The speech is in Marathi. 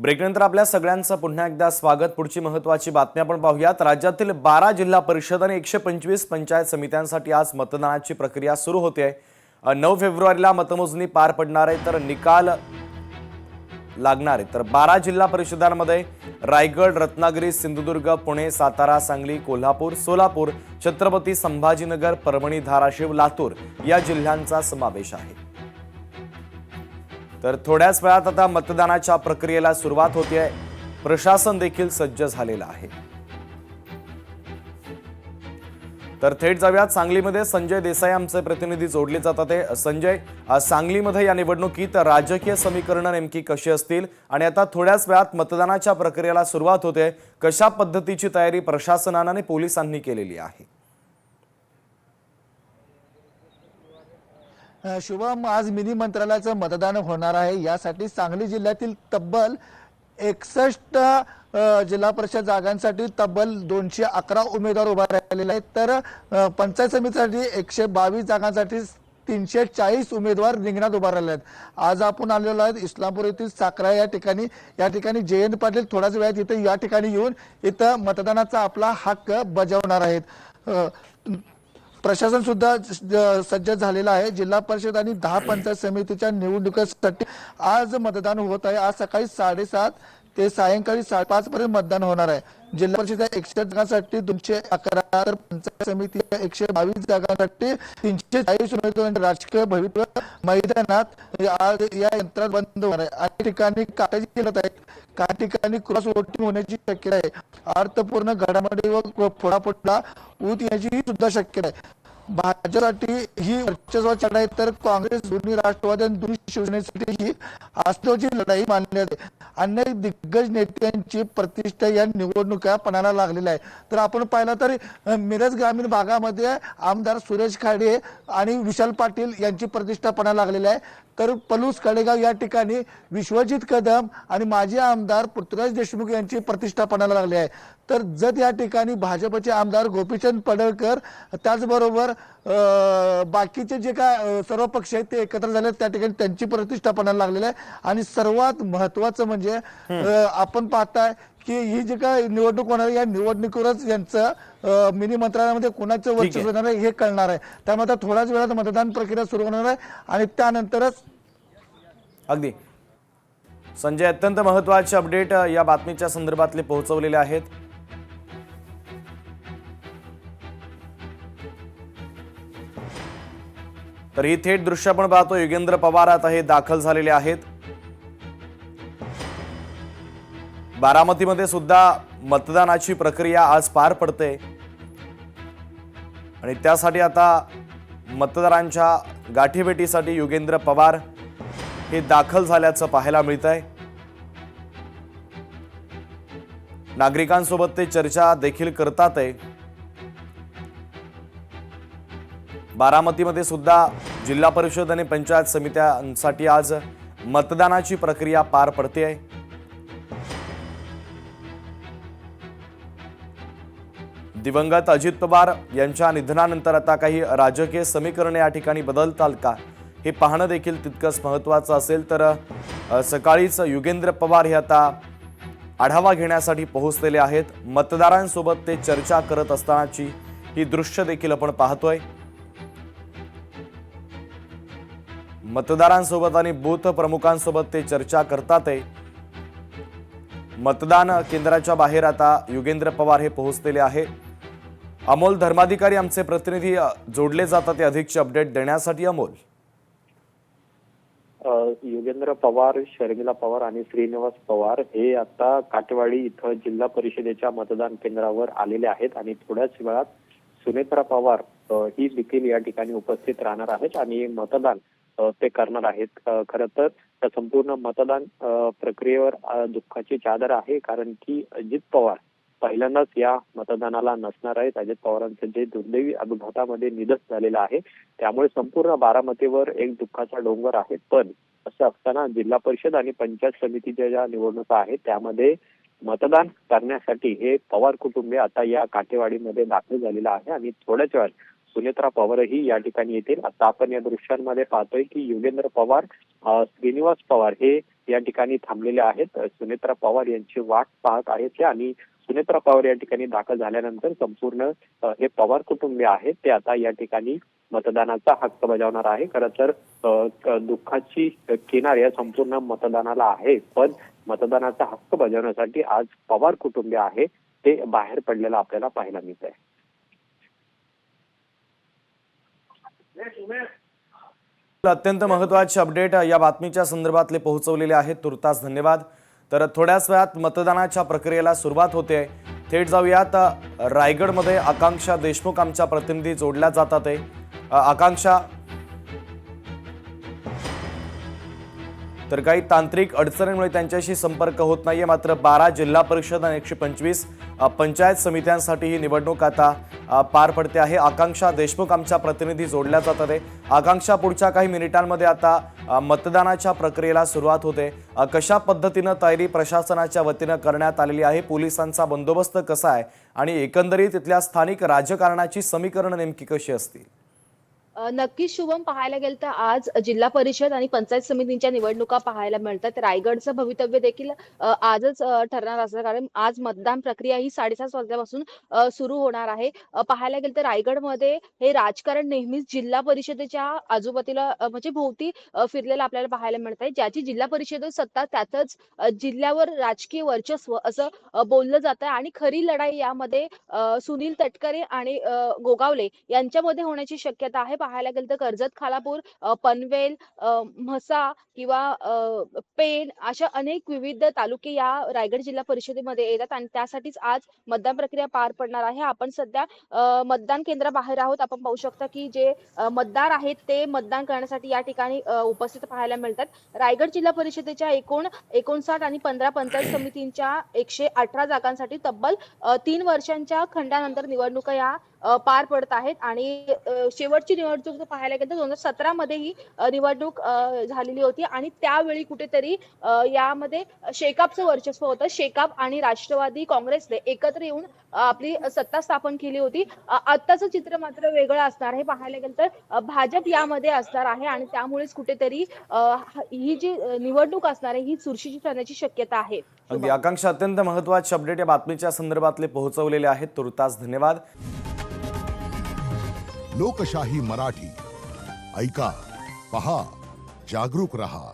ब्रेकनंतर आपल्या सगळ्यांचं पुन्हा एकदा स्वागत। पुढची महत्त्वाची बातमी आपण पाहूयात। राज्यातील 12 जिल्हा परिषद आणि 125 पंचायत समित्यांसाठी आज मतदानाची प्रक्रिया सुरू होते। 9 फेब्रुवारीला मतमोजणी पार पडणार आहे, तर निकाल लागणार आहे। तर 12 जिल्हा परिषदांमध्ये रायगड, रत्नागिरी, सिंधुदुर्ग, पुणे, सातारा, सांगली, कोल्हापूर, सोलापूर, छत्रपती संभाजीनगर, परभणी, धाराशिव, लातूर या जिल्ह्यांचा समावेश आहे। तर थोड्याच वेळात आता मतदानाच्या प्रक्रियेला सुरुवात होते। प्रशासन देखील सज्ज झालेलं आहे। तर थेट जाऊयात सांगलीमध्ये। संजय देसाई आमचे प्रतिनिधी जोडले जातात। संजय, सांगलीमध्ये या निवडणुकीत राजकीय समीकरणं नेमकी कशी असतील आणि आता थोड्याच वेळात मतदानाच्या प्रक्रियेला सुरुवात होते, कशा पद्धतीची तयारी प्रशासनाने आणि पोलिसांनी केलेली आहे? शुभम, आज मिनी मंत्रालयाचं मतदान होणार आहे। यासाठी सांगली जिल्ह्यातील तब्बल 61 जिल्हा परिषद जागांसाठी तब्बल 211 उमेदवार उभा राहिलेले आहेत। तर पंचायत समितीसाठी 122 जागांसाठी 340 उमेदवार रिंगणात उभा राहिले आहेत। आज आपण आलेलो आहोत इस्लामपूर येथील साखरा या ठिकाणी जयंत पाटील थोड्याच वेळात इथे या ठिकाणी येऊन इथं मतदानाचा आपला हक्क बजावणार आहेत। प्रशासन सुद्धा सज्ज झालेला आहे। जिल्हा परिषद आणि 10 पंचायत समितीच्या निवडणुकीसाठी आज मतदान होत आहे। आज सकाळी 7:30 ते सायंकाळी 5:30 पर्यंत मतदान होणार आहे। जिल्हा परिषद 61 जागांसाठी 211, तर पंचायत समिती 122 जागांसाठी 340 उमेदवारांचे राजकीय भविष्य मैदानात आज या यंत्रात बंद होणार आहे। अनेक ठिकाणी काटाची लढत आहे, काही ठिकाणी क्रॉस वोटिंग होण्याची शक्यता आहे। अर्थपूर्ण घडामोडी व फोडाफोडला ऊत याची सुद्धा शक्यता आहे। भाजपसाठी ही वर्चस्वाची लढाई, तर काँग्रेस, दोन्ही राष्ट्रवादी आणि दोन्ही शिवसेनेसाठी ही अस्त्रोची लढाई मानली जाते। अनेक दिग्गज नेत्यांची प्रतिष्ठा या निवडणुका पणाला लागलेल्या आहे। तर आपण पाहिलं तर मिरज ग्रामीण भागामध्ये आमदार सुरेश खाडे आणि विशाल पाटील यांची प्रतिष्ठा पणाला लागलेली आहे। तर पलूस कडेगाव या ठिकाणी विश्वजित कदम आणि माजी आमदार पृथ्वीराज देशमुख यांची प्रतिष्ठा पणाला लागली आहे। तर जत या ठिकाणी भाजपचे आमदार गोपीचंद पडळकर, त्याचबरोबर बाकीचे जे काय सर्व पक्ष आहेत ते एकत्र झाले, त्या ठिकाणी त्यांची प्रतिष्ठा पणाला लागलेली आहे। आणि सर्वात महत्त्वाचं म्हणजे आपण पाहताय की ही जी काय निवडणूक होणार आहे, या निवडणुकीवरच यांचं मिनी मंत्रालयामध्ये कोणाचं वर्चस्व होणार आहे हे कळणार आहे। त्यामुळे आता थोड्याच वेळात मतदान प्रक्रिया सुरू होणार आहे आणि त्यानंतरच अगदी संजय, अत्यंत महत्त्वाचे अपडेट या बातमीच्या संदर्भातले पोहोचवलेले आहेत। तर ही थेट दृश्य आपण पाहतो। योगेंद्र पवार आता हे दाखल झालेले आहेत। बारामतीमध्ये सुद्धा मतदानाची प्रक्रिया आज पार पडते आणि त्यासाठी आता मतदारांच्या गाठीभेटीसाठी योगेंद्र पवार हे दाखल झाल्याचं पाहायला मिळतंय। नागरिकांसोबत ते चर्चा देखील करतात आहे। बारामतीमध्ये सुद्धा जिल्हा परिषद आणि पंचायत समित्यांसाठी आज मतदानाची प्रक्रिया पार पडते। दिवंगत अजित पवार यांच्या निधनानंतर आता काही राजकीय समीकरणे या ठिकाणी बदलतात का हे पाहणं देखील तितकंच महत्त्वाचं असेल। तर सकाळीच योगेंद्र पवार हे आता आढावा घेण्यासाठी पोहोचलेले आहेत। मतदारांसोबत ते चर्चा करत असतानाची ही दृश्य देखील आपण पाहतोय। मतदारांसोबत आणि बूथ प्रमुखांसोबत ते चर्चा करतात आहे। मतदान केंद्राच्या बाहेर आता योगेंद्र पवार हे पोहोचलेले आहे। अमोल धर्माधिकारी आमचे प्रतिनिधी जोडले जातात ते अधिकचे अपडेट देण्यासाठी। अमोल, योगेंद्र पवार, शर्मिला पवार आणि श्रीनिवास पवार हे आता काटेवाडी इथं जिल्हा परिषदेच्या मतदान केंद्रावर आलेले आहेत आणि थोड्याच वेळात सुनेत्रा पवार ही देखील या ठिकाणी उपस्थित राहणार आहेत आणि मतदान ते करणार आहेत। खरं तर त्या संपूर्ण मतदान प्रक्रियेवर दुःखाची चादर आहे, कारण की अजित पवार पहिल्यांदाच या मतदानाला नसणार आहेत। अजित पवारांचं जे दुर्दैवी अपघातामध्ये निधन झालेलं आहे, त्यामुळे संपूर्ण बारामतीवर एक दुःखाचा डोंगर आहे। पण असं असताना जिल्हा परिषद आणि पंचायत समितीच्या ज्या निवडणुका आहेत त्यामध्ये मतदान करण्यासाठी हे पवार कुटुंबीय आता या काटेवाडीमध्ये दाखल झालेलं आहे आणि थोड्याच वेळात सुनेत्रा पवारही या ठिकाणी येतील। आता आपण या दृश्यांमध्ये पाहतोय की योगेंद्र पवार, श्रीनिवास पवार हे या ठिकाणी थांबलेले आहेत. सुनेत्रा पवार यांची वाट पाहत आहेत ते, आणि सुनेत्रा पवार या ठिकाणी दाखल झाल्यानंतर संपूर्ण हे पवार कुटुंबीय आहेत ते आता या ठिकाणी मतदानाचा हक्क बजावणार आहे. खरं तर दुःखाची किनार या संपूर्ण मतदानाला आहे, पण मतदानाचा हक्क बजावण्यासाठी आज पवार कुटुंबीय आहे ते बाहेर पडलेलं आपल्याला पाहायला मिळत आहे. अत्यंत महत्त्वाचे अपडेट या बातमीच्या संदर्भातले पोहोचवलेले आहेत, तुर्तास धन्यवाद. तर थोड्याच वेळात मतदानाच्या प्रक्रियेला सुरुवात होते. थेट जाऊयात रायगडमध्ये आकांक्षा देशमुख आमच्या प्रतिनिधी जोडल्या जातात. आकांक्षा, तर काही तांत्रिक अडचणीमुळे त्यांच्याशी संपर्क होत नाहीये, मात्र 12 जिल्हा परिषद आणि 125 पंचायत समित्यांसाठी ही निवडणूक आता पार पडते आहे. आकांक्षा देशमुख आमच्या प्रतिनिधी जोडल्या जातात. आकांक्षा, पुढच्या काही मिनिटांमध्ये आता मतदानाच्या प्रक्रियेला सुरुवात होते. कशा पद्धतीनं तयारी प्रशासनाच्या वतीनं करण्यात आलेली आहे, पोलिसांचा बंदोबस्त कसा आहे आणि एकंदरीत तिथल्या स्थानिक राजकारणाची समीकरणं नेमकी कशी असतील? नक्कीच शुभम, पाहायला गेलं तर आज जिल्हा परिषद आणि पंचायत समितींच्या निवडणुका पाहायला मिळतात. रायगडचं भवितव्य देखील आजच ठरणार असतं, कारण आज मतदान प्रक्रिया ही 7:30 वाजल्यापासून सुरू होणार आहे. पाहायला गेलं तर रायगडमध्ये हे राजकारण नेहमीच जिल्हा परिषदेच्या आजूबाजूला म्हणजे भोवती फिरलेलं आपल्याला पाहायला मिळत आहे. ज्याची जिल्हा परिषद सत्ता त्यातच जिल्ह्यावर राजकीय वर्चस्व असं बोललं जातं, आणि खरी लढाई यामध्ये सुनील तटकरे आणि गोगावले यांच्यामध्ये होण्याची शक्यता आहे. पाहायला गेलं तर कर्जत, खालापूर, पनवेल, म्हसा किंवा पेण अशा अनेक विविध तालुके या रायगड जिल्हा परिषदेमध्ये येतात, आणि त्यासाठीच आज मतदान प्रक्रिया पार पडणार आहे. आपण सध्या मतदान केंद्राबाहेर आहोत. आपण पाहू शकता की जे मतदार आहेत ते मतदान करण्यासाठी या ठिकाणी उपस्थित पाहायला मिळतात. रायगड जिल्हा परिषदेच्या एकूण 59 आणि 15 पंचायत समितींच्या 118 जागांसाठी तब्बल 3 वर्षांच्या खंडानंतर निवडणुका या पार पडत आहेत. आणि शेवटची निवडणूक जर पाहायला गेलं तर 2017 मध्ये ही निवडणूक झालेली होती, आणि त्यावेळी कुठेतरी यामध्ये शेकापचं वर्चस्व होतं. शेकाप आणि राष्ट्रवादी काँग्रेसने एकत्र येऊन आपली सत्ता स्थापन केली होती. आत्ताचं चित्र मात्र वेगळं असणार आहे. पाहायला गेलं तर भाजप यामध्ये असणार आहे, आणि त्यामुळेच कुठेतरी ही जी निवडणूक असणार आहे ही चुरशीची ठरण्याची शक्यता आहे. अगदी आकांक्षा, अत्यंत महत्त्वाचे अपडेट या बातमीच्या संदर्भातले पोहोचवलेले आहेत, तुर्तास धन्यवाद. लोकशाही मराठी ऐका, पहा, जागरूक रहा.